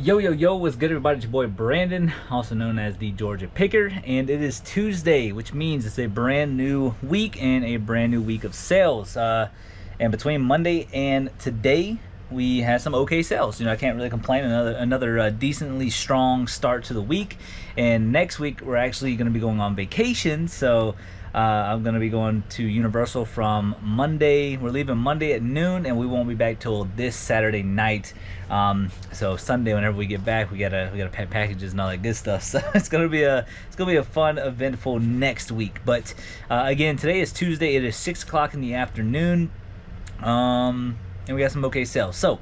Yo, yo, yo, what's good, everybody? It's your boy Brandon, also known as the Georgia Picker, and it is Tuesday, which means it's a brand new week and a brand new week of sales. And between Monday and today, we had some okay sales. I can't really complain. Another decently strong start to the week. And next week, we're actually going to be going on vacation, so I'm going to be going to Universal from Monday. We're leaving Monday at noon, and we won't be back till this Saturday night. So Sunday, whenever we get back, we gotta pack packages and all that good stuff. So it's gonna be a fun, eventful next week. But again, today is Tuesday. It is 6 o'clock in the afternoon, and we got some okay sales. So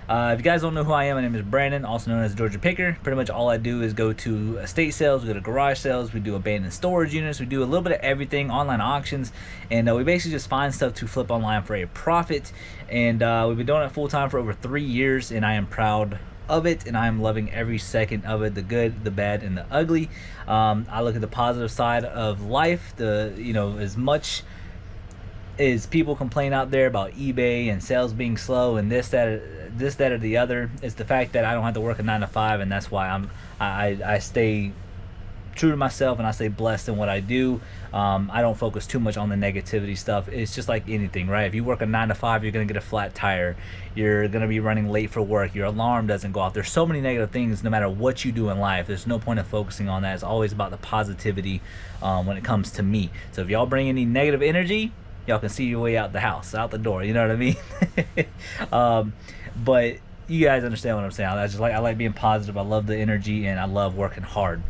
if you guys don't know who I am, my name is Brandon, also known as Georgia Picker. Pretty much all I do is go to estate sales, we go to garage sales, we do abandoned storage units, we do a little bit of everything, online auctions, and we basically just find stuff to flip online for a profit. And we've been doing it full time for over 3 years, and I am proud of it, and I am loving every second of it, the good, the bad, and the ugly. I look at the positive side of life. As much as people complain out there about eBay and sales being slow and this, that, or the other, it's the fact that I don't have to work a 9 to 5, and that's why I stay true to myself, and I stay blessed in what I do. I don't focus too much on the negativity stuff. It's just like anything, right? If you work a 9 to 5, you're gonna get a flat tire. You're gonna be running late for work. Your alarm doesn't go off. There's so many negative things. No matter what you do in life, there's no point of focusing on that. It's always about the positivity when it comes to me. So if y'all bring any negative energy, y'all can see your way out the house, out the door. You know what I mean? But you guys understand what I'm saying. I like being positive. I love the energy, and I love working hard.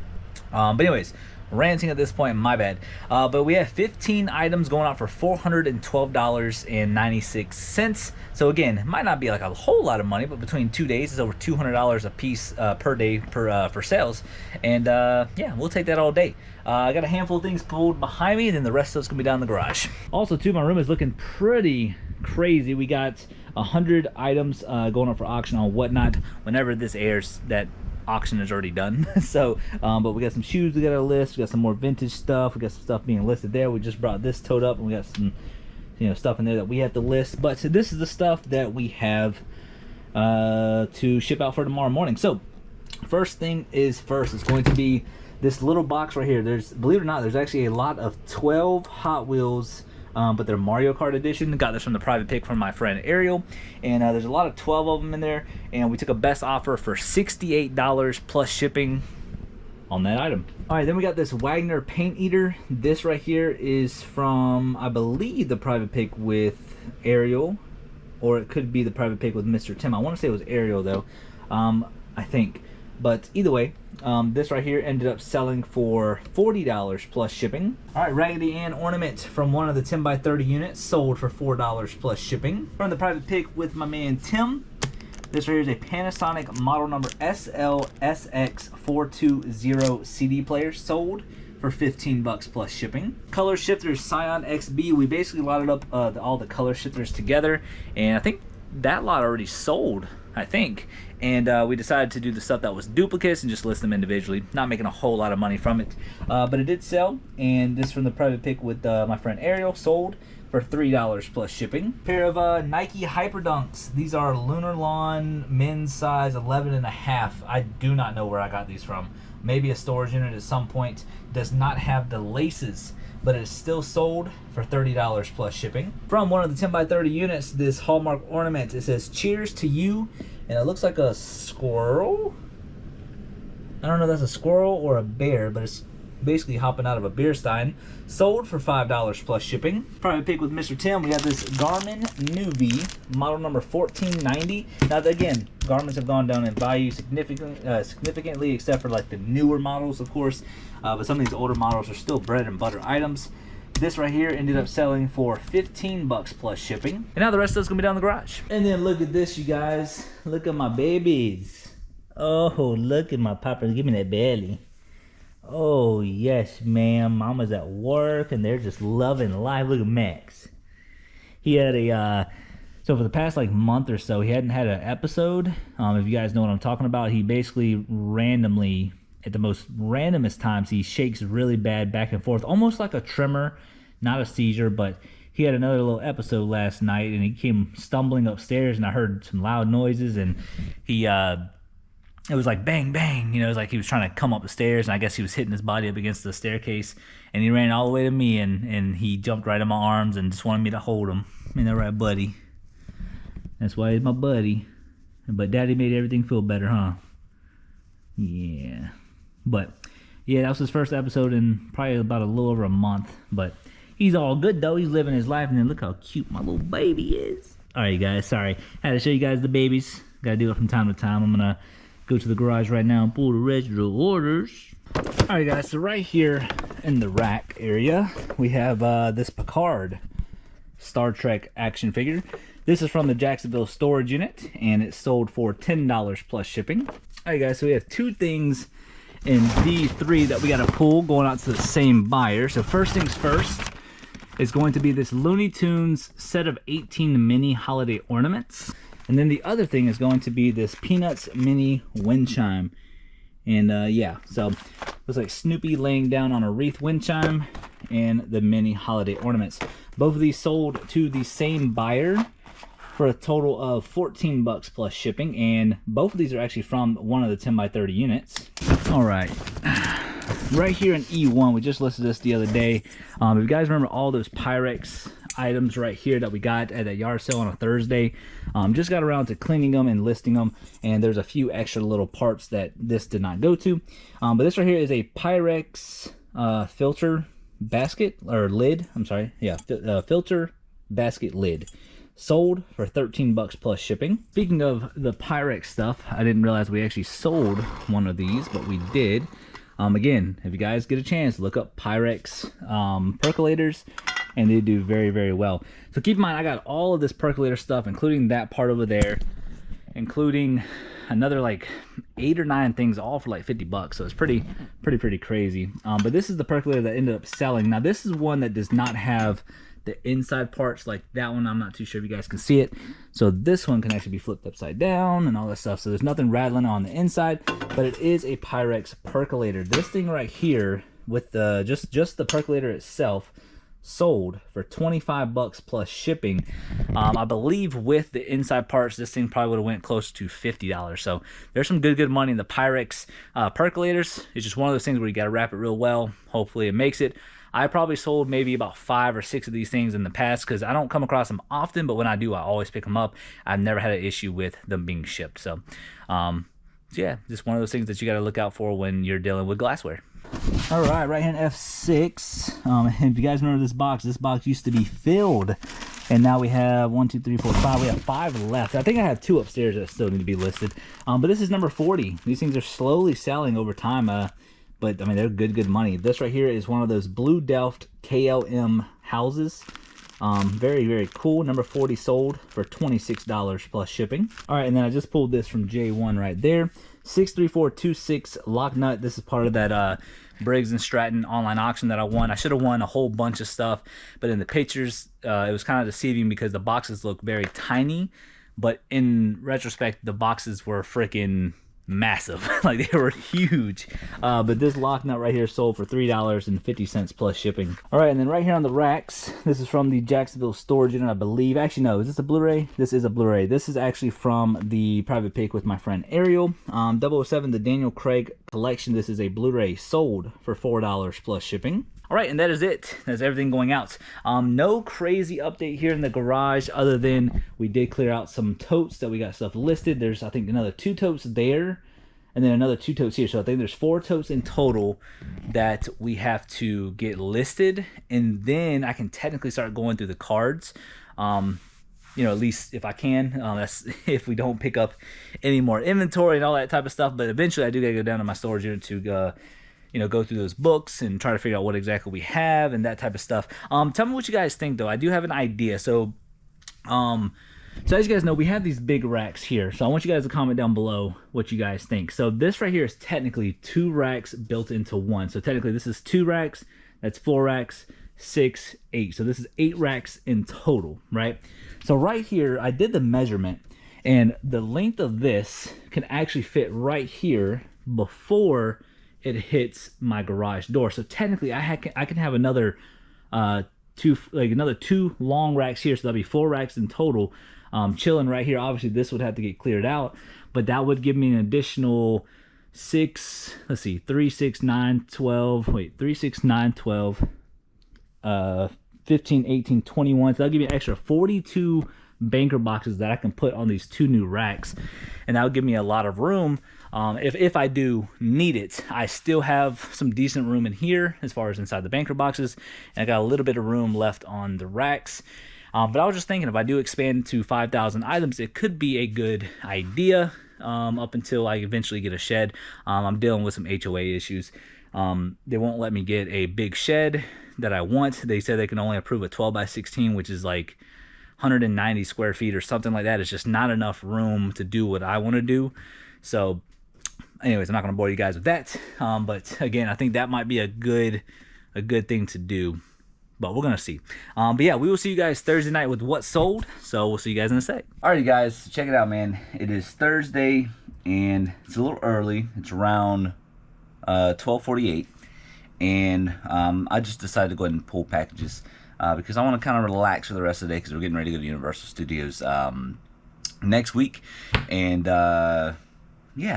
But anyways, ranting at this point, my bad. But we have 15 items going out for $412.96. So again, it might not be like a whole lot of money, but between 2 days, it's over $200 a piece per day for sales. And yeah, we'll take that all day. I got a handful of things pulled behind me, and then the rest of it's gonna be down in the garage. Also, too, my room is looking pretty crazy. We got 100 items going up for auction on Whatnot. Whenever this airs, that auction is already done. So but we got some shoes we got to list, we got some more vintage stuff, we got some stuff being listed there. We just brought this tote up, and we got some stuff in there that we have to list. But so this is the stuff that we have to ship out for tomorrow morning. So first thing is first, it's going to be this little box right here. Believe it or not, there's actually a lot of 12 Hot Wheels, but they're Mario Kart edition. Got this from the private pick from my friend Ariel, and there's a lot of 12 of them in there, and we took a best offer for $68 plus shipping on that item. All right, then we got this Wagner paint eater. This right here is from, I believe, the private pick with Ariel, or it could be the private pick with Mr. Tim. I want to say it was Ariel though, I think. But either way, this right here ended up selling for $40 plus shipping. All right, Raggedy Ann ornament from one of the 10 by 30 units sold for $4 plus shipping. From the private pick with my man Tim, this right here is a Panasonic model number SLSX420 CD player, sold for $15 plus shipping. Color shifters Scion XB. We basically lotted up all the color shifters together, and I think that lot already sold, I think. And we decided to do the stuff that was duplicates and just list them individually, not making a whole lot of money from it. But it did sell, and this from the private pick with my friend Ariel, sold for $3 plus shipping. Pair of Nike Hyper Dunks. These are Lunar Lawn men's size 11.5. I do not know where I got these from. Maybe a storage unit at some point. Does not have the laces, but it's still sold for $30 plus shipping. From one of the 10 by 30 units, this Hallmark ornament. It says "Cheers to You," and it looks like a squirrel. I don't know if that's a squirrel or a bear, but it's basically hopping out of a beer stein. Sold for $5 plus shipping. Private pick with Mr. Tim, we got this Garmin Nuvi, model number 1490. Now again, Garmin's have gone down in value significantly, except for like the newer models, of course. But some of these older models are still bread and butter items. This right here ended up selling for $15 plus shipping. And now the rest of it's gonna be down in the garage. And then look at this, you guys. Look at my babies. Oh, look at my papa. Give me that belly. Oh, yes, ma'am. Mama's at work, and they're just loving life. Look at Max. He had so for the past like month or so, he hadn't had an episode. If you guys know what I'm talking about, he basically randomly, at the most randomest times, he shakes really bad back and forth, almost like a tremor, not a seizure. But he had another little episode last night, and he came stumbling upstairs, and I heard some loud noises, and he it was like bang, bang. You know, it was like he was trying to come up the stairs, and I guess he was hitting his body up against the staircase, and he ran all the way to me, and he jumped right in my arms and just wanted me to hold him. Ain't that right, buddy? That's why he's my buddy. But Daddy made everything feel better, huh? Yeah. But yeah, that was his first episode in probably about a little over a month. But he's all good though. He's living his life, and then look how cute my little baby is. All right, guys. Sorry, I had to show you guys the babies. Gotta do it from time to time. I'm gonna go to the garage right now and pull the rest of the orders. All right, guys. So right here in the rack area, we have this Picard Star Trek action figure. This is from the Jacksonville storage unit, and it sold for $10 plus shipping. All right, guys, so we have two things in D3 that we got to pull going out to the same buyer. So first things first is going to be this Looney Tunes set of 18 mini holiday ornaments. And then the other thing is going to be this Peanuts mini wind chime. And yeah, so looks like Snoopy laying down on a wreath wind chime and the mini holiday ornaments. Both of these sold to the same buyer for a total of $14 plus shipping, and both of these are actually from one of the 10 by 30 units. All right, right here in E1, we just listed this the other day. If you guys remember all those Pyrex items right here that we got at that yard sale on a Thursday, just got around to cleaning them and listing them, and there's a few extra little parts that this did not go to. But this right here is a Pyrex filter basket or lid. I'm sorry, yeah, filter basket lid. Sold for $13 plus shipping. Speaking of the Pyrex stuff, I didn't realize we actually sold one of these, but we did. Again, if you guys get a chance, look up Pyrex percolators, and they do very, very well. So keep in mind, I got all of this percolator stuff, including that part over there, including another like 8 or 9 things, all for like $50. So it's pretty crazy. But this is the percolator that ended up selling. Now this is one that does not have the inside parts like that one. I'm not too sure if you guys can see it. So this one can actually be flipped upside down and all that stuff. So there's nothing rattling on the inside, but it is a Pyrex percolator. This thing right here with the just the percolator itself sold for $25 plus shipping. I believe with the inside parts, this thing probably would have went close to $50. So there's some good money in the Pyrex percolators. It's just one of those things where you got to wrap it real well. Hopefully it makes it. I probably sold maybe about 5 or 6 of these things in the past because I don't come across them often, but when I do, I always pick them up. I've never had an issue with them being shipped. So yeah, just one of those things that you got to look out for when you're dealing with glassware. All right, right here in F6. If you guys remember this box used to be filled, and now we have 1, 2, 3, 4, 5. We have 5 left. I think I have 2 upstairs that still need to be listed. But this is number 40. These things are slowly selling over time. But I mean, they're good money. This right here is one of those Blue Delft KLM houses. Very cool. Number 40 sold for $26 plus shipping. All right, and then I just pulled this from J1 right there. 63426 lock nut. This is part of that Briggs & Stratton online auction that I won. I should have won a whole bunch of stuff, but in the pictures, it was kind of deceiving because the boxes look very tiny, but in retrospect, the boxes were freaking massive. Like, they were huge. But this lock nut right here sold for $3.50 plus shipping. All right, and then right here on the racks, this is from the Jacksonville storage unit, I believe. Actually, no, is this a Blu-ray? This is a Blu-ray. This is actually from the private pick with my friend Ariel. 007, the Daniel Craig collection. This is a Blu-ray, sold for $4 plus shipping. All right, and that is it. That's everything going out. No crazy update here in the garage other than we did clear out some totes that we got stuff listed. There's, I think, another 2 totes there and then another 2 totes here. So I think there's 4 totes in total that we have to get listed, and then I can technically start going through the cards. You know, at least if I can. That's if we don't pick up any more inventory and all that type of stuff. But eventually I do gotta go down to my storage unit to you know, go through those books and try to figure out what exactly we have and that type of stuff. Tell me what you guys think, though. I do have an idea. So as you guys know, we have these big racks here. So I want you guys to comment down below what you guys think. So this right here is technically 2 racks built into one. So technically this is 2 racks. That's 4 racks, 6, 8. So this is 8 racks in total, right? So right here, I did the measurement, and the length of this can actually fit right here before it hits my garage door. So technically I can have another 2 long racks here, so that'll be 4 racks in total. chilling right here. Obviously this would have to get cleared out, but that would give me an additional 6, let's see, 3, 6, 9, 12, wait, 3, 6, 9, 12, 15, 18, 21. So that'll give me an extra 42 banker boxes that I can put on these 2 new racks, and that would give me a lot of room. If I do need it, I still have some decent room in here as far as inside the banker boxes, and I got a little bit of room left on the racks. But I was just thinking, if I do expand to 5,000 items, it could be a good idea up until I eventually get a shed. I'm dealing with some HOA issues. They won't let me get a big shed that I want. They said they can only approve a 12 by 16, which is like 190 square feet or something like that. It's just not enough room to do what I want to do. So anyways, I'm not going to bore you guys with that. But again, I think that might be a good thing to do, but we're going to see. But yeah, we will see you guys Thursday night with what sold. So we'll see you guys in a sec. Alrighty guys, check it out, man. It is Thursday and it's a little early. It's around 12:48, and I just decided to go ahead and pull packages because I want to kind of relax for the rest of the day, because we're getting ready to go to Universal Studios next week. And yeah,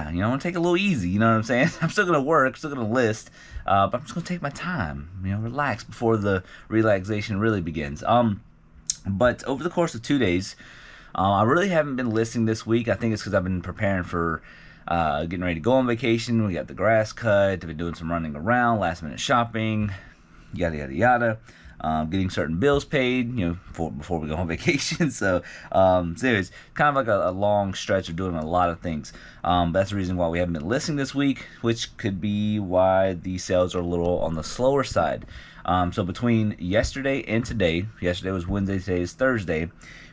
you know, I want to take it a little easy, you know what I'm saying? I'm still going to work, still going to list, but I'm just going to take my time, you know, relax before the relaxation really begins. But over the course of 2 days, I really haven't been listing this week. I think it's because I've been preparing for getting ready to go on vacation. We got the grass cut, I've been doing some running around, last minute shopping, yada yada yada. Getting certain bills paid, you know, before we go on vacation. So anyways, kind of like a long stretch of doing a lot of things. That's the reason why we haven't been listing this week, which could be why the sales are a little on the slower side. So between yesterday and today, yesterday was Wednesday, today is Thursday,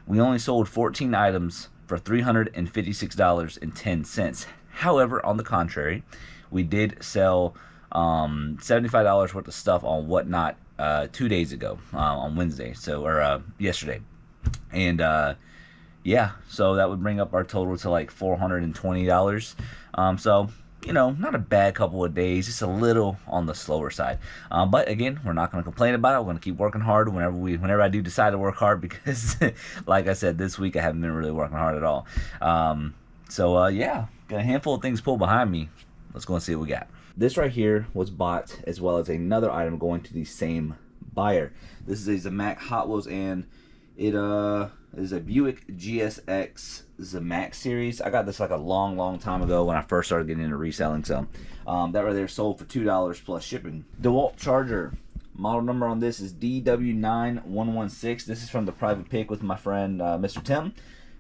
we only sold 14 items for $356.10. However, on the contrary, we did sell $75 worth of stuff on Whatnot 2 days ago, on Wednesday, or yesterday. And yeah, so that would bring up our total to like $420. So, you know, not a bad couple of days, just a little on the slower side. But again, we're not going to complain about it. We're going to keep working hard whenever I do decide to work hard, because like I said, this week I haven't been really working hard at all. So yeah, got a handful of things pulled behind me. Let's go and see what we got. This right here was bought, as well as another item going to the same buyer. This is a Zamac Hot Wheels, and it is a Buick GSX Zamac series. I got this like a long time ago when I first started getting into reselling. So that right there sold for $2 plus shipping. DeWalt charger, model number on this is DW9116. This is from the private pick with my friend Mr. Tim,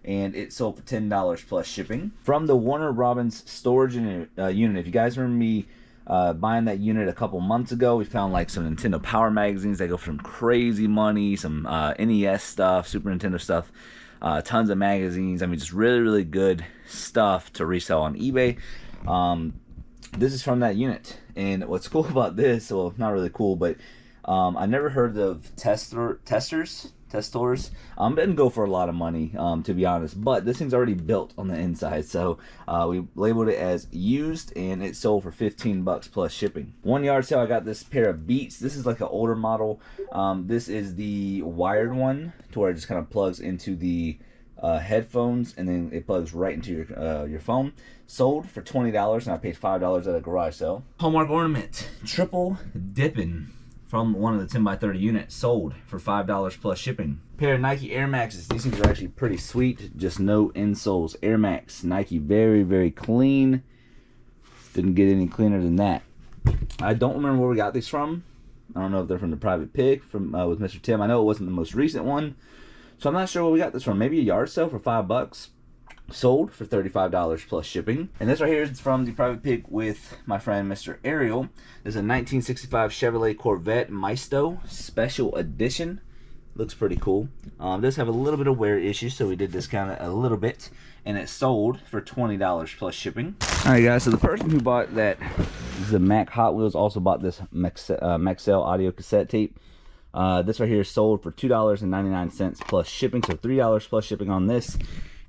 and it sold for $10 plus shipping. From the Warner Robins storage unit, if you guys remember me buying that unit a couple months ago, we found like some Nintendo Power magazines. They go for some crazy money, some NES stuff, Super Nintendo stuff, tons of magazines. I mean, just really good stuff to resell on eBay. This is from that unit, and what's cool about this, well, not really cool, but I never heard of testors. It didn't go for a lot of money, to be honest, but this thing's already built on the inside. So we labeled it as used, and it sold for $15 plus shipping. 1 yard sale, I got this pair of Beats. This is like an older model. This is the wired one, to where it just kind of plugs into the headphones, and then it plugs right into your phone. Sold for $20, and I paid $5 at a garage sale. Hallmark ornament, triple dipping, from one of the 10 by 30 units, sold for $5 plus shipping. Pair of Nike Air Maxes. These things are actually pretty sweet. Just no insoles. Air Max. Nike, very clean. Didn't get any cleaner than that. I don't remember where we got these from. I don't know if they're from the private pick from with Mr. Tim. I know it wasn't the most recent one, so I'm not sure where we got this from. Maybe a yard sale for $5. Sold for $35 plus shipping. And this right here is from the private pick with my friend Mr. Ariel. This is a 1965 Chevrolet Corvette Maisto Special Edition. Looks pretty cool. Does have a little bit of wear issues, so we did discount it a little bit, and it sold for $20 plus shipping. Alright guys, so the person who bought that Zamac Hot Wheels also bought this Maxell audio cassette tape. This right here sold for $2.99 plus shipping, so $3 plus shipping on this.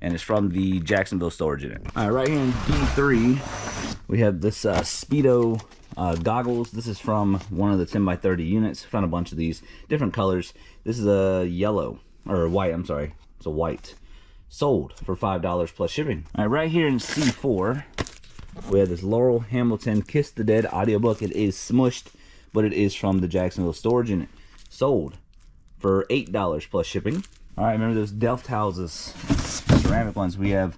And it's from the Jacksonville storage unit. All right, right here in D3, we have this Speedo goggles. This is from one of the 10 by 30 units. Found a bunch of these different colors. This is a yellow, or white, I'm sorry. It's a white. sold for $5 plus shipping. All right, right here in C4, we have this Laurel Hamilton Kiss the Dead audiobook. It is smushed, but it is from the Jacksonville storage unit. Sold for $8 plus shipping. All right, remember those Delft houses, ceramic ones. We have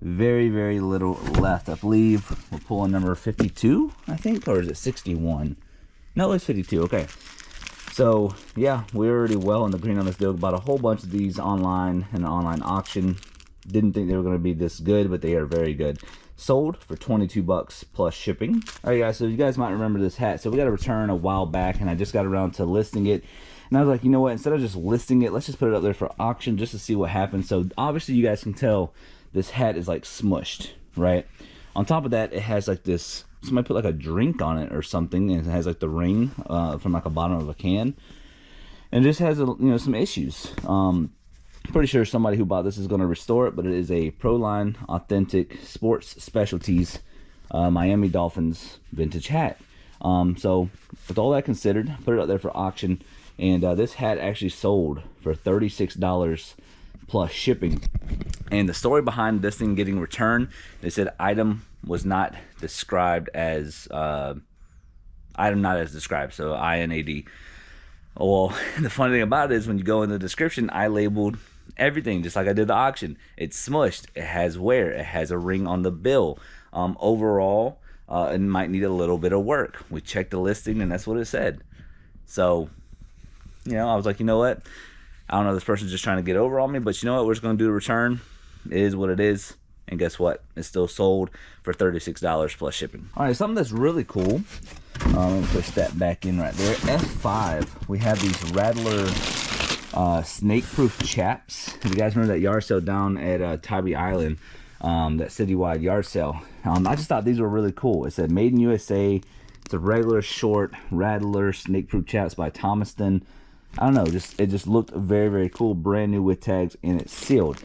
very, very little left. I believe we're pulling number 52, I think, or is it 61? No, it's 52. Okay. So yeah, we're already well in the green on this deal. Bought a whole bunch of these online in an online auction. Didn't think they were going to be this good, but they are very good. Sold for 22 bucks plus shipping. All right, guys, so you guys might remember this hat. So we got a return a while back, and I just got around to listing it. And I was like, you know what, instead of just listing it, let's just put it up there for auction just to see what happens. So obviously you guys can tell this hat is like smushed, right? On top of that, it has like this, somebody put like a drink on it or something, and it has like the ring from like a bottom of a can. And it just has, some issues. Pretty sure somebody who bought this is going to restore it, but it is a Proline Authentic Sports Specialties Miami Dolphins vintage hat. So with all that considered, put it up there for auction, and this hat actually sold for $36 plus shipping. And the story behind this thing getting returned, they said item was not described as item not as described, so INAD. Well, the funny thing about it is when you go in the description, I labeled everything just like I did the auction. It's smushed, it has wear, it has a ring on the bill. Overall, it might need a little bit of work. We checked the listing and that's what it said. So, I was like, you know what? I don't know, this person's just trying to get over on me, but you know what? We're just going to do the return. It is what it is. And guess what? It's still sold for $36 plus shipping. All right, something that's really cool. Let me push that back in right there. F5, we have these Rattler snake-proof chaps. If you guys remember that yard sale down at Tybee Island, that citywide yard sale, I just thought these were really cool. It said Made in USA. It's a regular short Rattler snake-proof chaps by Thomaston. I don't know, it just looked very, very cool, brand new with tags, and it's sealed.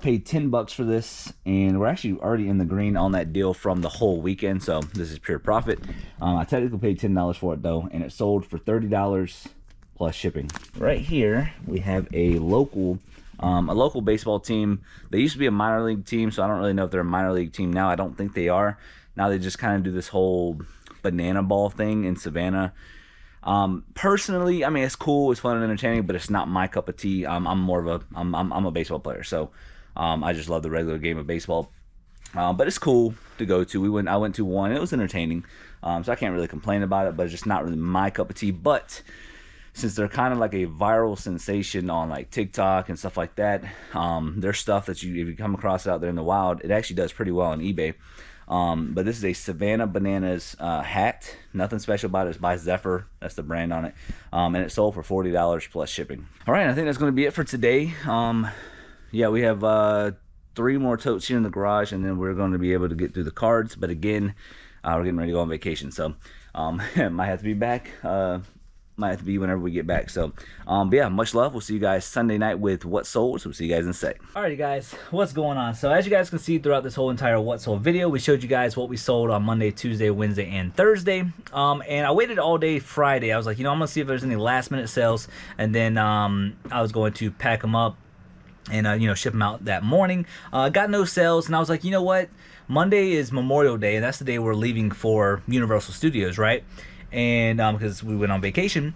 Paid 10 bucks for this, and we're actually already in the green on that deal from the whole weekend, so this is pure profit. I technically paid $10 for it though, and it sold for $30 plus shipping. Right here we have a local baseball team. They used to be a minor league team, so I don't really know if they're a minor league team now. I don't think they are. Now they just kind of do this whole banana ball thing in Savannah. Personally, I mean, it's cool, it's fun and entertaining, but it's not my cup of tea. I'm more of a I'm a baseball player, so I just love the regular game of baseball. But it's cool to go to. I went to one. It was entertaining, so I can't really complain about it. But it's just not really my cup of tea. But since they're kind of like a viral sensation on like TikTok and stuff like that, there's stuff that if you come across out there in the wild, it actually does pretty well on eBay. But this is a Savannah Bananas hat. Nothing special about it. It's by Zephyr. That's the brand on it. And it sold for $40 plus shipping. All right, I think that's going to be it for today. Yeah, we have 3 more totes here in the garage, and then we're going to be able to get through the cards. But again, we're getting ready to go on vacation, so might have to be back. Might have to be whenever we get back. So but yeah, much love. We'll see you guys Sunday night with What Sold. So we'll see you guys in a sec. Alrighty guys, what's going on? So as you guys can see throughout this whole entire What Sold video, we showed you guys what we sold on Monday, Tuesday, Wednesday, and Thursday. And I waited all day Friday. I was like, I'm gonna see if there's any last minute sales, and then I was going to pack them up and ship them out that morning. Got no sales, and I was like, you know what, Monday is Memorial Day, and that's the day we're leaving for Universal Studios, right? And because we went on vacation,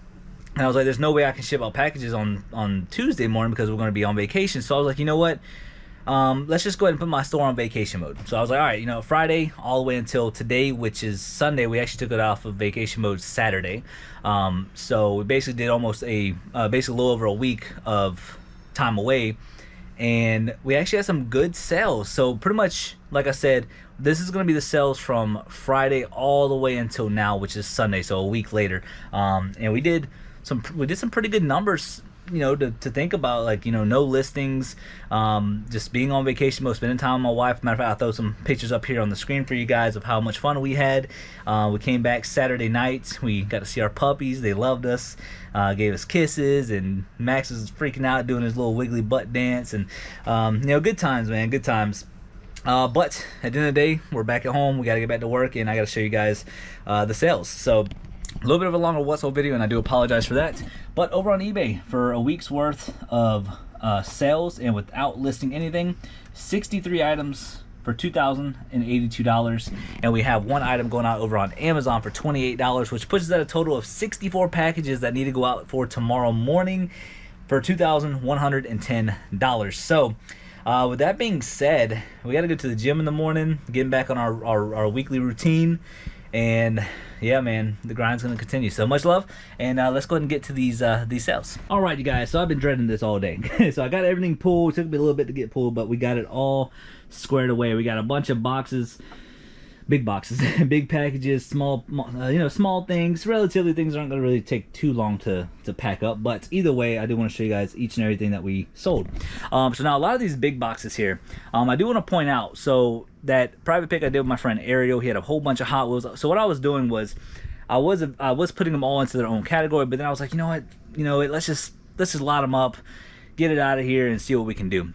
and I was like, there's no way I can ship out packages on Tuesday morning because we're going to be on vacation. So I was like, you know what, let's just go ahead and put my store on vacation mode. So I was like, all right, Friday all the way until today, which is Sunday. We actually took it off of vacation mode Saturday. So we basically did almost basically a little over a week of time away, and we actually had some good sales. So pretty much, like I said, this is going to be the sales from Friday all the way until now, which is Sunday, so a week later. And we did some pretty good numbers, to think about, like, no listings, just being on vacation mode, spending time with my wife. Matter of fact, I'll throw some pictures up here on the screen for you guys of how much fun we had. We came back Saturday night. We got to see our puppies. They loved us, gave us kisses, and Max was freaking out doing his little wiggly butt dance, and good times, man, good times. But at the end of the day, we're back at home. We got to get back to work, and I got to show you guys the sales. So a little bit of a longer What's Sold video, and I do apologize for that. But over on eBay, for a week's worth of sales, and without listing anything, 63 items for $2,082, and we have one item going out over on Amazon for $28, which puts us at a total of 64 packages that need to go out for tomorrow morning for $2,110. So with that being said, we got to go to the gym in the morning, getting back on our weekly routine, and yeah, man, the grind's gonna continue. So much love, and let's go ahead and get to these sales. All right, you guys. So I've been dreading this all day. So I got everything pulled. It took me a little bit to get pulled, but we got it all squared away. We got a bunch of boxes, big boxes, big packages, small, small things. Relatively, things aren't gonna really take too long to pack up. But either way, I do want to show you guys each and everything that we sold. So now a lot of these big boxes here, I do want to point out. So that private pick I did with my friend Ariel, he had a whole bunch of Hot Wheels. So what I was doing was, I was putting them all into their own category, but then I was like, you know what, let's just lot them up, get it out of here, and see what we can do.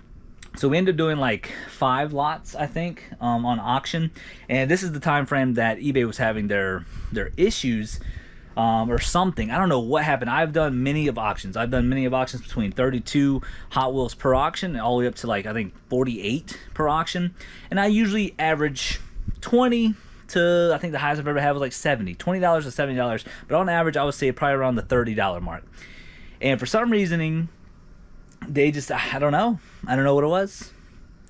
So we ended up doing like 5 lots, I think, on auction, and this is the time frame that eBay was having their issues, or something. I don't know what happened. I've done many of auctions. I've done many of auctions between 32 Hot Wheels per auction, all the way up to like I think 48 per auction, and I usually average 20 to, I think the highest I've ever had was like $70, $20 to $70, but on average I would say probably around the $30 mark. And for some reasoning, they just, I don't know what it was.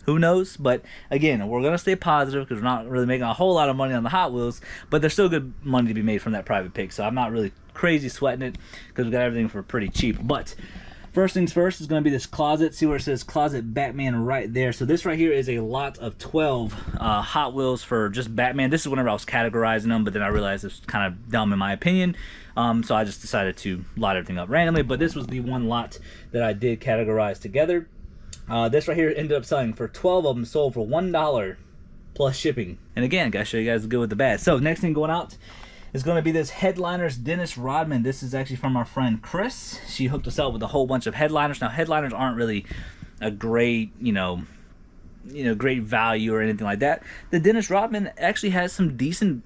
Who knows? But again, we're gonna stay positive because we're not really making a whole lot of money on the Hot Wheels, but there's still good money to be made from that private pick, so I'm not really crazy sweating it because we got everything for pretty cheap. But first things first is going to be this closet. See where it says Closet Batman right there. So this right here is a lot of 12 Hot Wheels for just Batman. This is whenever I was categorizing them, but then I realized it's kind of dumb in my opinion. So I just decided to lot everything up randomly. But this was the one lot that I did categorize together. This right here ended up selling for 12 of them, sold for $1 plus shipping. And again, I gotta show you guys the good with the bad. So next thing going out is going to be this Headliners Dennis Rodman. This is actually from our friend Chris. She hooked us up with a whole bunch of headliners. Now headliners aren't really a great, great value or anything like that. The Dennis Rodman actually has some decent,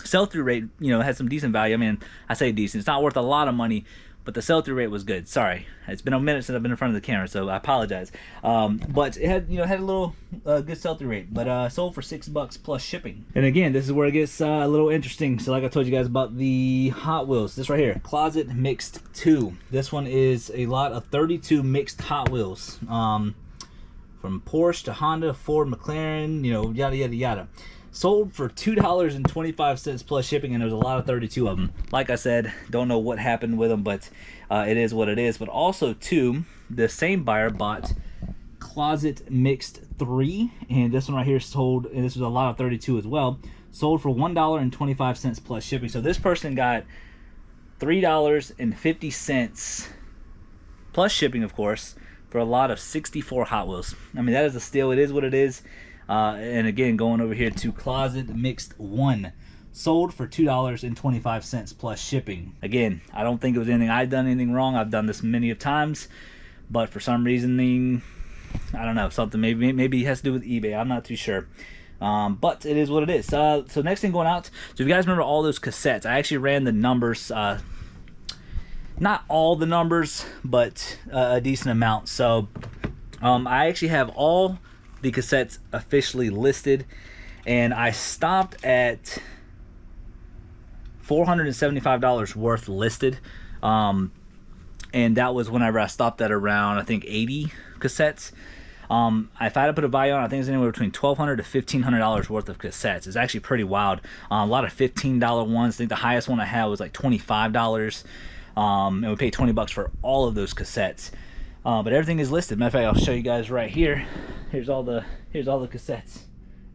sell-through rate. Has some decent value. I mean, I say decent. It's not worth a lot of money, but the sell-through rate was good. Sorry, it's been a minute since I've been in front of the camera, so I apologize. But it had, had a little good sell-through rate, but sold for $6 plus shipping. And again, this is where it gets a little interesting. So like I told you guys about the Hot Wheels, this right here, Closet Mixed 2. This one is a lot of 32 mixed Hot Wheels, from Porsche to Honda, Ford, McLaren, yada yada yada. Sold for $2.25 plus shipping, and there's a lot of 32 of them. Like I said, don't know what happened with them, but it is what it is. But also, too, the same buyer bought Closet Mixed 3, and this one right here sold, and this was a lot of 32 as well, sold for $1.25 plus shipping. So this person got $3.50 plus shipping, of course, for a lot of 64 Hot Wheels. I mean, that is a steal. It is what it is. And again, going over here to Closet Mixed 1, sold for $2.25 plus shipping. Again, I don't think it was anything I've done anything wrong. I've done this many of times, but for some reason, I don't know, something maybe it has to do with eBay. I'm not too sure. But it is what it is. So next thing going out. So if you guys remember all those cassettes, I actually ran the numbers. Not all the numbers, but a decent amount. So I actually have all the cassettes officially listed, and I stopped at $475 worth listed, and that was whenever I stopped at around, I think, 80 cassettes. If I had to put a value on, I think it's anywhere between $1,200 to $1,500 worth of cassettes. It's actually pretty wild. A lot of $15 ones. I think the highest one I had was like $25, and we paid $20 for all of those cassettes. But everything is listed. Matter of fact, I'll show you guys right here. Here's all the cassettes.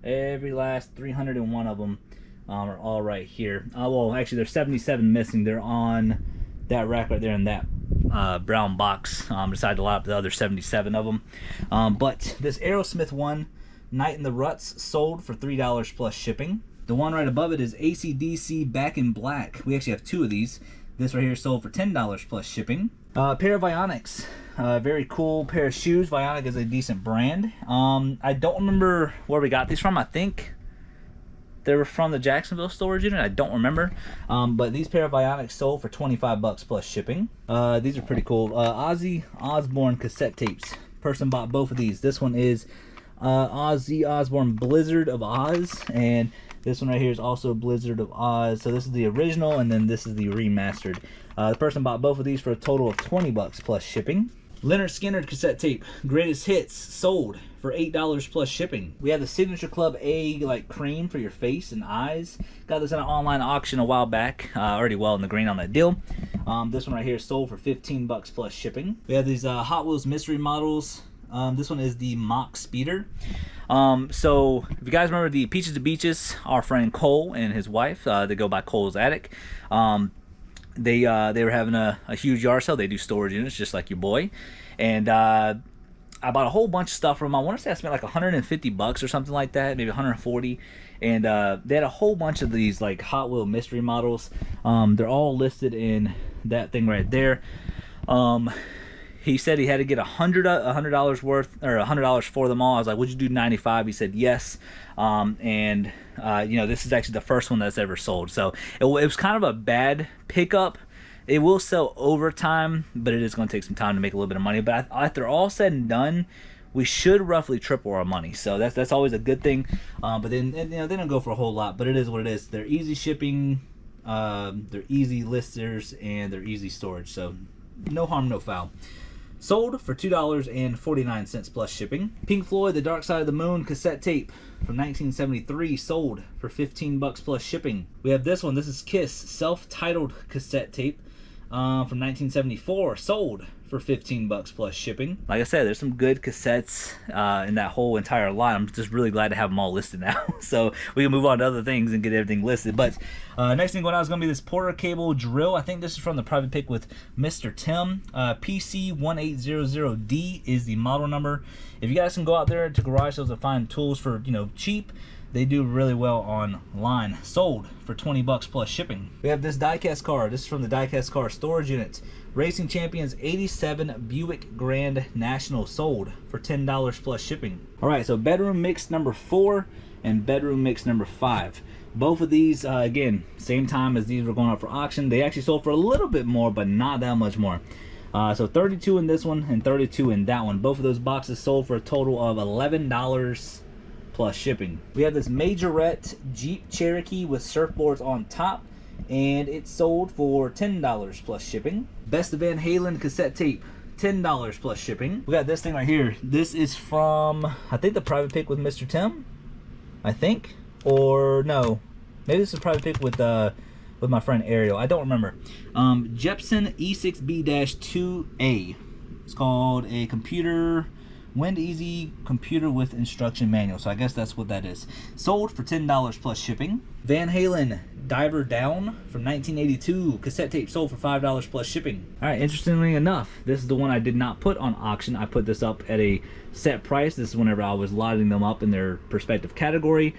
Every last 301 of them are all right here. Well, actually, there's 77 missing. They're on that rack right there in that brown box. Decided to lot up the other 77 of them. But this Aerosmith one, Night in the Ruts, sold for $3 plus shipping. The one right above it is AC/DC Back in Black. We actually have 2 of these. This right here sold for $10 plus shipping. Pair of Vionics. Very cool pair of shoes. Vionic is a decent brand. I don't remember where we got these from. I think they were from the Jacksonville storage unit. I don't remember. But these pair of Ionics sold for 25 bucks plus shipping. These are pretty cool. Ozzy Osbourne cassette tapes. Person bought both of these. This one is Ozzy Osbourne Blizzard of Oz, and this one right here is also Blizzard of Oz. So this is the original, and then this is the remastered. The person bought both of these for a total of 20 bucks plus shipping. Leonard Skinner cassette tape, Greatest Hits, sold for $8 plus shipping. We have the Signature Club A like cream for your face and eyes. Got this in an online auction a while back. Already well in the green on that deal. This one right here is sold for 15 bucks plus shipping. We have these Hot Wheels mystery models. This one is the Mach Speeder. So if you guys remember the Peaches to Beaches, our friend Cole and his wife, they go by Cole's Attic. They were having a huge yard sale. They do storage units just like your boy, and I bought a whole bunch of stuff from them. I want to say I spent like 150 bucks or something like that, maybe 140. And they had a whole bunch of these like Hot Wheel mystery models. They're all listed in that thing right there. He said he had to get $100 worth, or $100 for them all. I was like, would you do 95? He said yes. You know, this is actually the first one that's ever sold. So it was kind of a bad pickup. It will sell over time, but it is going to take some time to make a little bit of money. But after all said and done, we should roughly triple our money. So that's always a good thing. But then, you know, they don't go for a whole lot, but it is what it is. They're easy shipping, they're easy listers, and they're easy storage. So no harm, no foul. Sold for $2.49 plus shipping. Pink Floyd, The Dark Side of the Moon cassette tape from 1973, sold for 15 bucks plus shipping. We have this one. This is Kiss, self-titled cassette tape from 1974, sold for 15 bucks plus shipping. Like I said, there's some good cassettes in that whole entire line. I'm just really glad to have them all listed now, so we can move on to other things and get everything listed. But next thing going on is going to be this Porter cable drill. I think this is from the private pick with Mr. Tim. PC1800D is the model number. If you guys can go out there to garage sales and find tools for, you know, cheap, they do really well online. Sold for 20 bucks plus shipping. We have this diecast car. This is from the diecast car storage unit. Racing Champions 87 Buick Grand National, sold for $10 plus shipping. All right, so bedroom mix number 4 and bedroom mix number 5. Both of these, again, same time as these were going up for auction. They actually sold for a little bit more, but not that much more. So 32 in this one and 32 in that one. Both of those boxes sold for a total of $11 plus shipping. We have this Majorette Jeep Cherokee with surfboards on top, and it sold for $10 plus shipping. Best of Van Halen cassette tape, $10 plus shipping. We got this thing right here. This is from, I think, the private pick with Mr. Tim, I think, or no, maybe this is a private pick with my friend Ariel. I don't remember. Jepson E6B-2A. It's called a computer. Wind Easy computer with instruction manual. So I guess that's what that is. Sold for $10 plus shipping. Van Halen Diver Down from 1982 cassette tape, sold for $5 plus shipping. All right, interestingly enough, this is the one I did not put on auction. I put this up at a set price. This is whenever I was lotting them up in their respective category.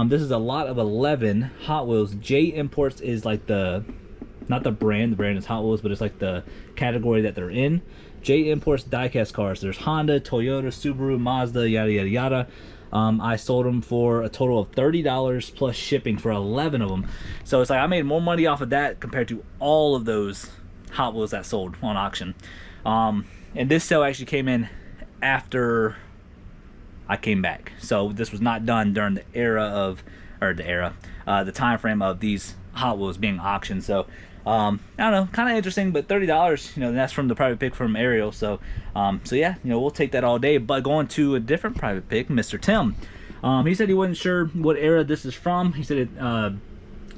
This is a lot of 11 Hot Wheels. J Imports is like the, not the brand is Hot Wheels, but it's like the category that they're in. J Imports diecast cars. There's Honda, Toyota, Subaru, Mazda, yada yada yada. I sold them for a total of $30 plus shipping for 11 of them. So it's like I made more money off of that compared to all of those Hot Wheels that sold on auction. And this sale actually came in after I came back. So this was not done during the era of, or the time frame of these Hot Wheels being auctioned. So I don't know, kind of interesting, but $30, you know, that's from the private pick from Ariel. So yeah, you know, we'll take that all day. But going to a different private pick, Mr. Tim, he said he wasn't sure what era this is from. He said it,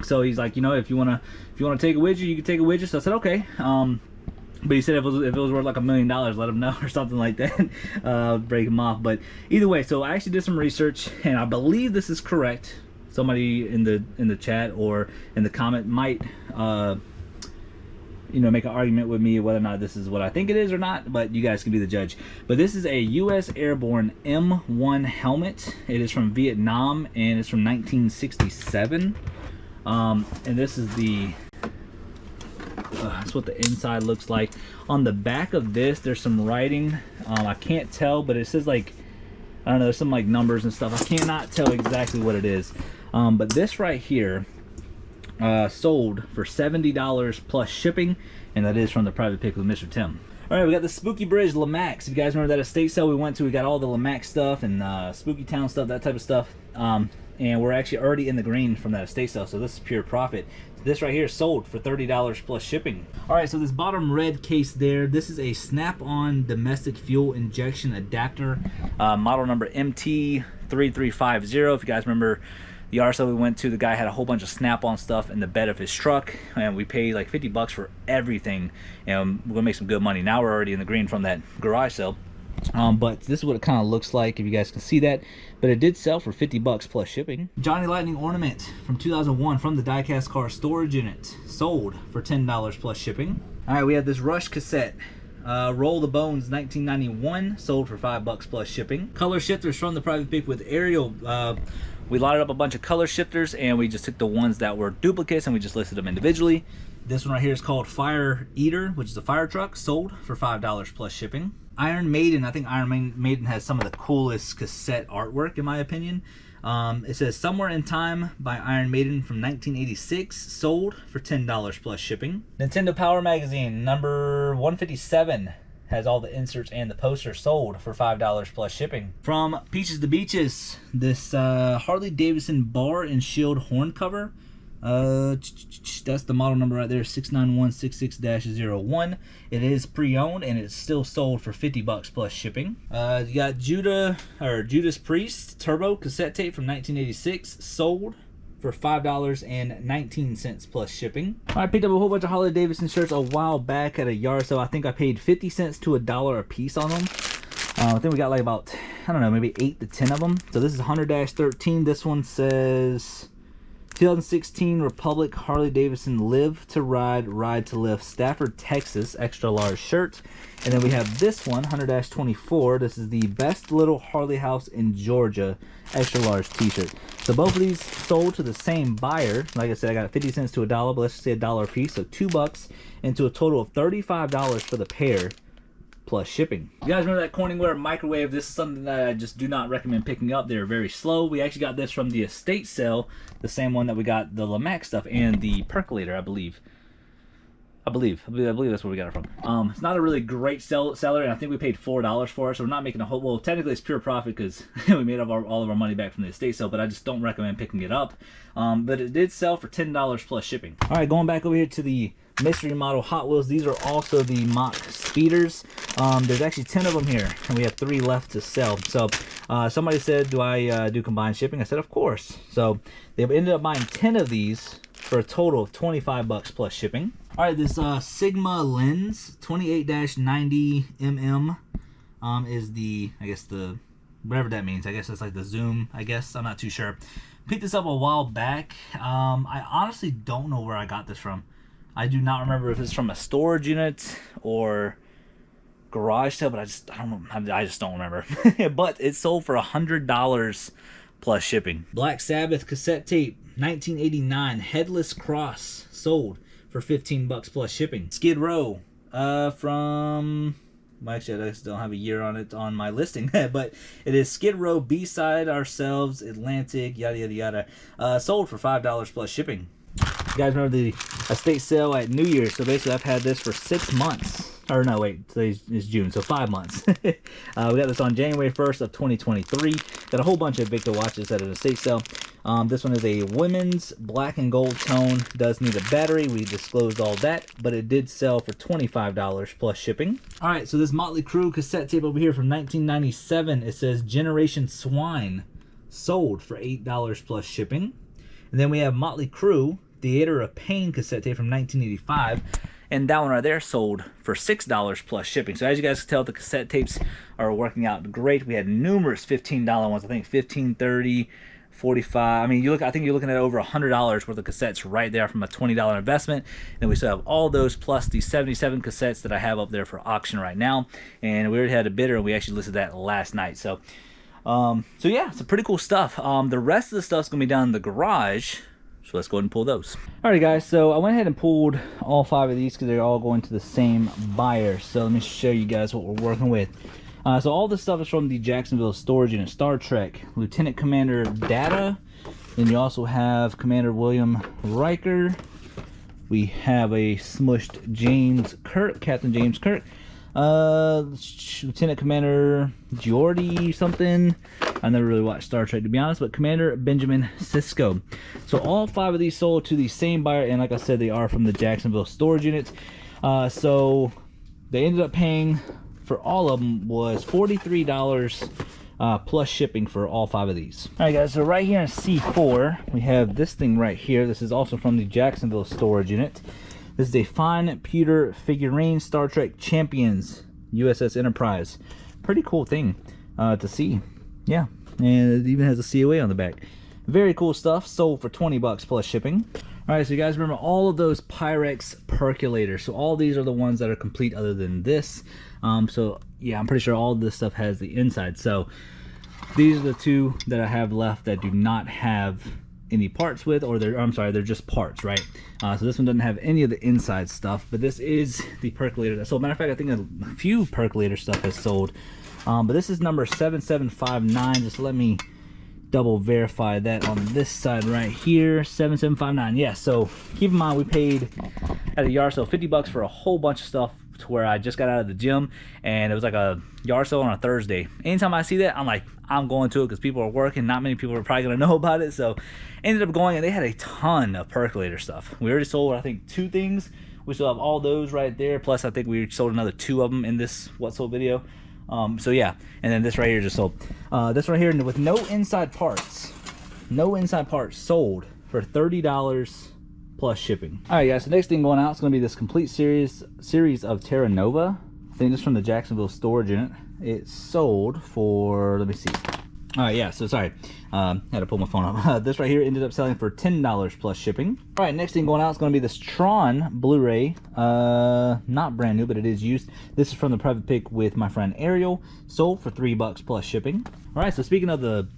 so he's like, you know, if you wanna take it with you, you can take it with you. So I said okay. But he said if it was worth like $1 million, let him know or something like that. Break him off. But either way, so I actually did some research, and I believe this is correct. Somebody in the chat or in the comment might you know, make an argument with me whether or not this is what I think it is or not, but you guys can be the judge. But this is a U.S. Airborne M1 helmet. It is from Vietnam, and it's from 1967. And this is the that's what the inside looks like. On the back of this, there's some writing. I can't tell, but it says like, I don't know, there's some like numbers and stuff. I cannot tell exactly what it is. But this right here sold for $70 plus shipping, and that is from the private pick with Mr. Tim. All right, we got the Spooky Bridge Lamax. If you guys remember that estate sale we went to, we got all the Lamax stuff and Spooky Town stuff, that type of stuff. And we're actually already in the green from that estate sale, so this is pure profit. This right here sold for $30 plus shipping. All right, so this bottom red case there, this is a Snap-on domestic fuel injection adapter, model number MT3350. If you guys remember the RSL we went to, the guy had a whole bunch of Snap-on stuff in the bed of his truck, and we paid like 50 bucks for everything, and we're gonna make some good money. Now we're already in the green from that garage sale. But this is what it kind of looks like, if you guys can see that. But it did sell for 50 bucks plus shipping. Johnny Lightning ornament from 2001 from the diecast car storage unit, sold for $10 plus shipping. All right, we have this Rush cassette, Roll the Bones 1991, sold for $5 plus shipping. Color shifters from the private pick with Ariel. We loaded up a bunch of color shifters, and we just took the ones that were duplicates and we just listed them individually. This one right here is called Fire Eater, which is a fire truck, sold for $5 plus shipping. Iron Maiden, I think Iron Maiden has some of the coolest cassette artwork in my opinion. It says Somewhere in Time by Iron Maiden from 1986, sold for $10 plus shipping. Nintendo Power Magazine number 157 has all the inserts and the poster, sold for $5 plus shipping. From Peaches to Beaches, this Harley Davidson bar and shield horn cover. That's the model number right there, 69166-01. It is pre-owned and it's still sold for 50 bucks plus shipping. You got Judas Priest Turbo cassette tape from 1986, sold for $5.19 plus shipping. I picked up a whole bunch of Harley Davidson shirts a while back at a yard sale. I think I paid 50 cents to $1 a piece on them. I think we got like about, I don't know, maybe 8 to 10 of them. So this is 100-13. This one says 2016 Republic Harley Davidson Live to Ride, Ride to Live, Stafford, Texas, extra large shirt. And then we have this one, 100-24. This is the Best Little Harley House in Georgia, extra large t-shirt. So both of these sold to the same buyer. Like I said, I got 50 cents to $1, but let's just say $1 a piece. So $2 into a total of $35 for the pair, plus shipping. You guys remember that Corningware microwave? This is something that I just do not recommend picking up. They're very slow. We actually got this from the estate sale, the same one that we got the Lamax stuff and the percolator, I believe. I believe that's where we got it from. It's not a really great seller, and I think we paid $4 for it, so we're not making a whole, well, technically it's pure profit because we made all of our money back from the estate sale, but I just don't recommend picking it up. But it did sell for $10 plus shipping. All right, going back over here to the mystery model Hot Wheels. These are also the mock speeders. There's actually 10 of them here, and we have 3 left to sell. So somebody said, do I do combined shipping? I said, of course. So they ended up buying 10 of these for a total of 25 bucks plus shipping. All right, this Sigma lens 28-90 mm is the, I guess the, whatever that means. I guess it's like the zoom, I guess. I'm not too sure. Picked this up a while back. I honestly don't know where I got this from. I do not remember if it's from a storage unit or garage sale, but I just don't remember. But it sold for $100 plus shipping. Black Sabbath cassette tape 1989 Headless Cross, sold for 15 bucks plus shipping. Skid Row from, well, actually I just don't have a year on it on my listing, but it is Skid Row, B-Side, Ourselves, Atlantic, yada yada yada, sold for $5 plus shipping. You guys remember the estate sale at New Year's? So basically I've had this for 6 months. Or no, wait, today is June, so 5 months. We got this on January 1st of 2023. Got a whole bunch of Victor watches at an estate sale. This one is a women's black and gold tone. Does need a battery. We disclosed all that, but it did sell for $25 plus shipping. All right, so this Motley Crue cassette tape over here from 1997. It says Generation Swine, sold for $8 plus shipping. And then we have Motley Crue Theater of Pain cassette tape from 1985. And that one right there sold for $6 plus shipping. So as you guys can tell, the cassette tapes are working out great. We had numerous $15 ones. I think $15, $30, $45. I mean, I think you're looking at over $100 worth of cassettes right there from a $20 investment. And we still have all those plus the 77 cassettes that I have up there for auction right now. And we already had a bidder, and we actually listed that last night. So yeah, it's pretty cool stuff. The rest of the stuff's gonna be down in the garage. So let's go ahead and pull those. Alright guys, so I went ahead and pulled all 5 of these because they're all going to the same buyer. So let me show you guys what we're working with. So all this stuff is from the Jacksonville storage unit. Star Trek, Lieutenant Commander Data. Then you also have Commander William Riker. We have a smushed James Kirk, Captain James Kirk. Lieutenant Commander Geordie something. I never really watched Star Trek, to be honest, but Commander Benjamin Sisko. So all 5 of these sold to the same buyer, and like I said, they are from the Jacksonville storage units. So they ended up paying for all of them was $43 plus shipping for all 5 of these. All right, guys, so right here in C4, we have this thing right here. This is also from the Jacksonville storage unit. This is a fine pewter figurine, Star Trek Champions, USS Enterprise. Pretty cool thing to see. Yeah, and it even has a COA on the back. Very cool stuff. Sold for 20 bucks plus shipping. All right, so you guys remember all of those Pyrex percolators. So all these are the ones that are complete other than this. So yeah, I'm pretty sure all of this stuff has the inside. So these are the 2 that I have left that do not have any parts with, or they're just parts, right? So this one doesn't have any of the inside stuff, but this is the percolator. So matter of fact, I think a few percolator stuff has sold, but this is number 7759. Just let me double verify that on this side right here. 7759. Yeah, so keep in mind we paid at a yard sale 50 bucks for a whole bunch of stuff to where I just got out of the gym, and it was like a yard sale on a Thursday. Anytime I see that, I'm like, I'm going to it because people are working. Not many people are probably going to know about it. So ended up going, and they had a ton of percolator stuff. We already sold, I think, 2 things. We still have all those right there. Plus, I think we sold another 2 of them in this What Sold video. So yeah, and then this right here just sold. This right here with no inside parts. No inside parts, sold for $30 plus shipping. All right, guys, so next thing going out is going to be this complete series of Terra Nova. I think this is from the Jacksonville storage unit. It sold for, let me see. All right, yeah, so sorry. Had to pull my phone up. This right here ended up selling for $10 plus shipping. All right, next thing going out is going to be this Tron Blu-ray. Not brand new, but it is used. This is from the private pick with my friend Ariel. Sold for $3 plus shipping. All right, so speaking of the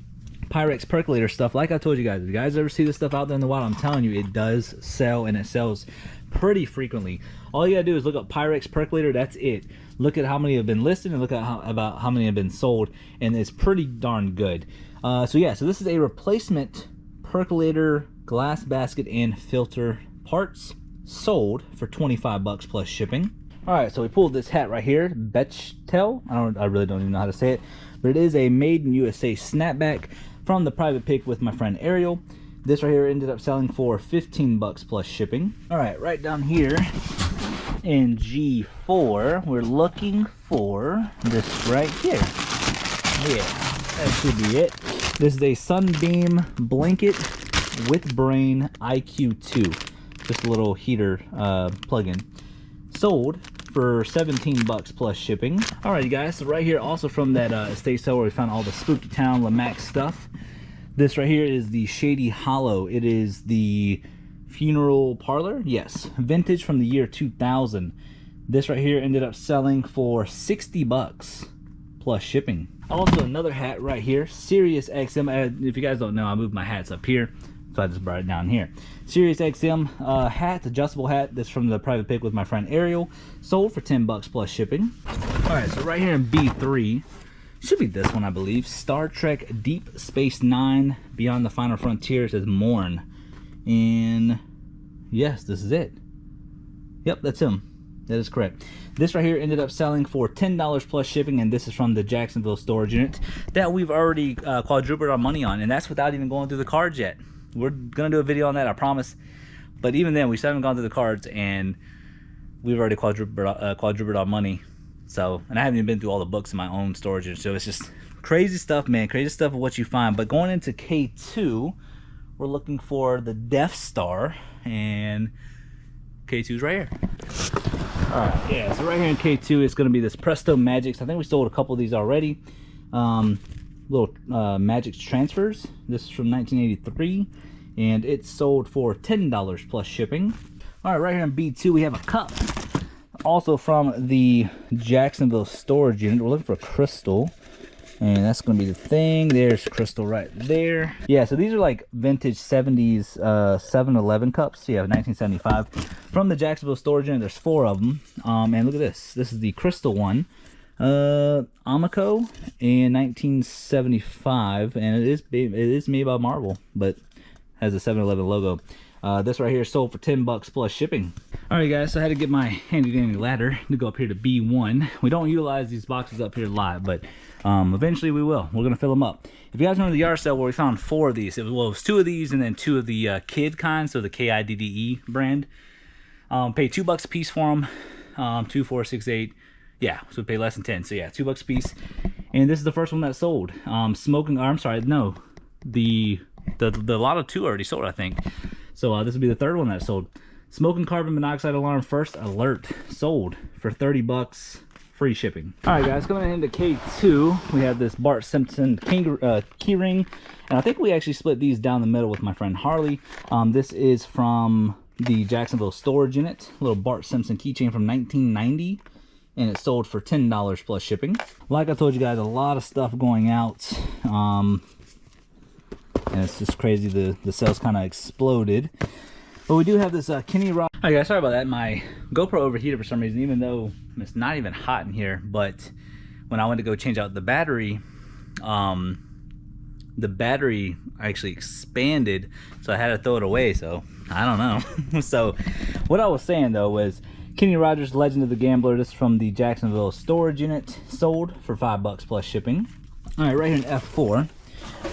Pyrex percolator stuff, like I told you guys, if you guys ever see this stuff out there in the wild, I'm telling you, it does sell, and it sells pretty frequently. All you gotta do is look up Pyrex percolator. That's it. Look at how many have been listed and look at about how many have been sold, and it's pretty darn good. So yeah, so this is a replacement percolator glass basket and filter parts, sold for 25 bucks plus shipping. All right, so we pulled this hat right here, Bechtel. I really don't even know how to say it, but it is a made in USA snapback from the private pick with my friend Ariel. This right here ended up selling for 15 bucks plus shipping. All right, right down here in G4, we're looking for this right here. Yeah, that should be it. This is a Sunbeam blanket with Brain IQ2. Just a little heater plug-in. Sold for 17 bucks plus shipping. All right, you guys, so right here also from that estate sale where we found all the Spooky Town Lamax stuff. This right here is the Shady Hollow. It is the funeral parlor, yes, vintage from the year 2000. This right here ended up selling for 60 bucks plus shipping. Also another hat right here, Sirius XM. If you guys don't know, I moved my hats up here, so I just brought it down here. Sirius XM hat, adjustable hat. This from the private pick with my friend Ariel. Sold for 10 bucks plus shipping. All right, so right here in B3, should be this one, I believe. Star Trek Deep Space Nine, Beyond the Final Frontier. It says Morn. And yes, this is it. Yep, that's him. That is correct. This right here ended up selling for $10 plus shipping, and this is from the Jacksonville storage unit that we've already quadrupled our money on, and that's without even going through the cards yet. We're gonna do a video on that, I promise. But even then, we still haven't gone through the cards, and we've already quadrupled our money. So, and I haven't even been through all the books in my own storage unit, so it's just crazy stuff, man. Crazy stuff of what you find. But going into K2, we're looking for the Death Star, and K2's right here. Alright, yeah, so right here in K2 it's going to be this Presto Magics. I think we sold a couple of these already. Little Magics transfers. This is from 1983, and it's sold for $10 plus shipping. Alright, right here in B2 we have a cup. Also from the Jacksonville storage unit. We're looking for Crystal, and that's going to be the thing. There's Crystal right there. Yeah, so these are like vintage 70s 7-Eleven cups. Yeah, 1975. From the Jacksonville storage unit, there's 4 of them. And look at this. This is the Crystal one. Amico in 1975, and it is made by Marvel, but has a 7-Eleven logo. This right here sold for $10 plus shipping. All right, guys, so I had to get my handy dandy ladder to go up here to B1. We don't utilize these boxes up here a lot, but eventually we will. We're gonna fill them up. If you guys remember the yard sale where we found 4 of these, it was 2 of these and then 2 of the kid kind, so the KIDDE brand. Paid $2 a piece for them. 2, 4, 6, 8. Yeah, so we paid less than 10. So yeah, $2 a piece. And this is the first one that sold. Smoking. I'm sorry, no, the lot of 2 already sold, I think. So this will be the 3rd one that sold. Smoking carbon monoxide alarm first alert sold for $30, free shipping. All right, guys, coming into K2, we have this Bart Simpson key ring, and I think we actually split these down the middle with my friend Harley. This is from the Jacksonville storage unit, little Bart Simpson keychain from 1990, and it sold for $10 plus shipping. Like I told you guys, a lot of stuff going out. And it's just crazy, the sales kind of exploded. But we do have this Kenny Rogers. All right, guys, sorry about that. My GoPro overheated for some reason, even though it's not even hot in here. But when I went to go change out the battery actually expanded, so I had to throw it away. So I don't know. So what I was saying though was Kenny Rogers, Legend of the Gambler. This is from the Jacksonville storage unit, sold for $5 plus shipping. All right, right here in F4.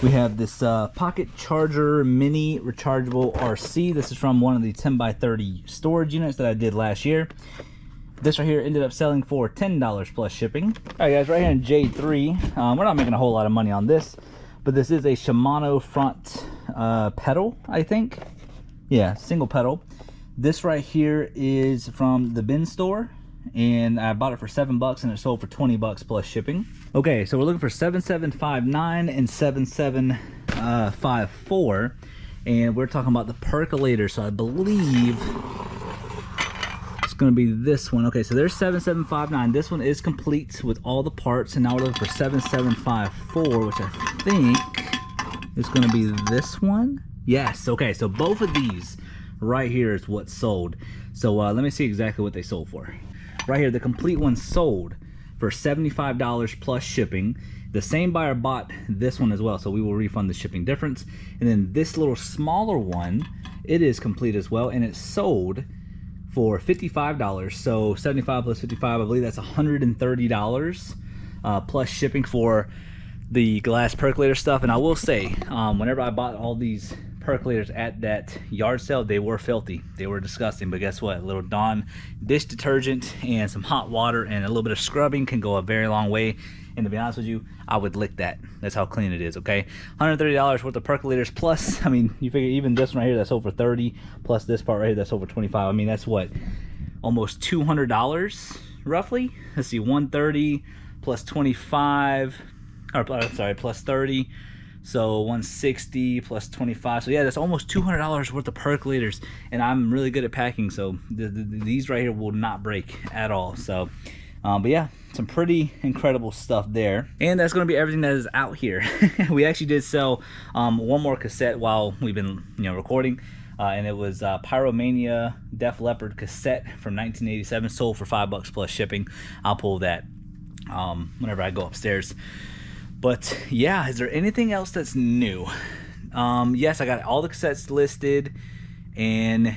We have this pocket charger mini rechargeable RC. This is from one of the 10x30 storage units that I did last year. This right here ended up selling for $10 plus shipping. All right, guys, right here in J3, we're not making a whole lot of money on this, but this is a Shimano front pedal, I think. Yeah, single pedal. This right here is from the bin store, and I bought it for $7 and it sold for $20 plus shipping. Okay, so we're looking for 7759 and 7754, and we're talking about the percolator. So I believe it's going to be this one. Okay, so there's 7759. This one is complete with all the parts, and now we're looking for 7754, which I think is going to be this one. Yes. Okay, so both of these right here is what sold. So let me see exactly what they sold for. Right here, the complete one sold for $75 plus shipping. The same buyer bought this one as well, so we will refund the shipping difference. And then this little smaller one, it is complete as well, and it sold for $55. So 75 plus 55, I believe that's $130 plus shipping for the glass percolator stuff. And I will say, whenever I bought all these percolators at that yard sale, they were filthy, they were disgusting, but guess what, a little Dawn dish detergent and some hot water and a little bit of scrubbing can go a very long way. And to be honest with you, I would lick that. That's how clean it is. Okay, $130 worth of percolators, plus, I mean, you figure even this one right here that's over 30, plus this part right here that's over 25. I mean, that's what, almost $200 roughly. Let's see, 130 plus 25, or sorry, plus 30, so 160 plus 25. So yeah, that's almost $200 worth of percolators, and I'm really good at packing, so these right here will not break at all. So but yeah, some pretty incredible stuff there. And that's going to be everything that is out here. We actually did sell one more cassette while we've been recording, and it was Pyromania Def Leppard cassette from 1987, sold for $5 plus shipping. I'll pull that whenever I go upstairs. But yeah, is there anything else that's new? Yes, I got all the cassettes listed, and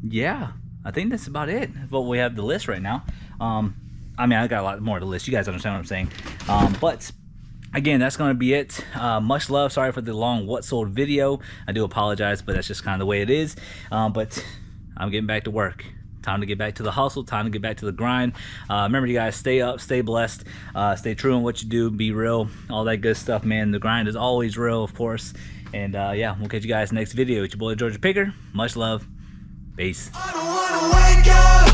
yeah, I think that's about it. But we have the list right now. I mean, I got a lot more to list. You guys understand what I'm saying. But again, that's going to be it. Much love. Sorry for the long what sold video. I do apologize, but that's just kind of the way it is. But I'm getting back to work. Time to get back to the hustle, time to get back to the grind. Remember, you guys, stay up, stay blessed, stay true in what you do, be real, all that good stuff, man. The grind is always real, of course. And yeah, we'll catch you guys next video. It's your boy Georgia Picker. Much love. Peace. I don't wanna wake up.